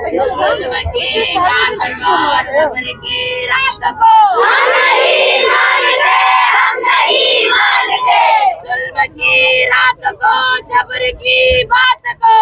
जुल्म की बात को, जबर की रात को हम नहीं मानते, हम नहीं मानते। जुल्म की रात को, जबर की बात को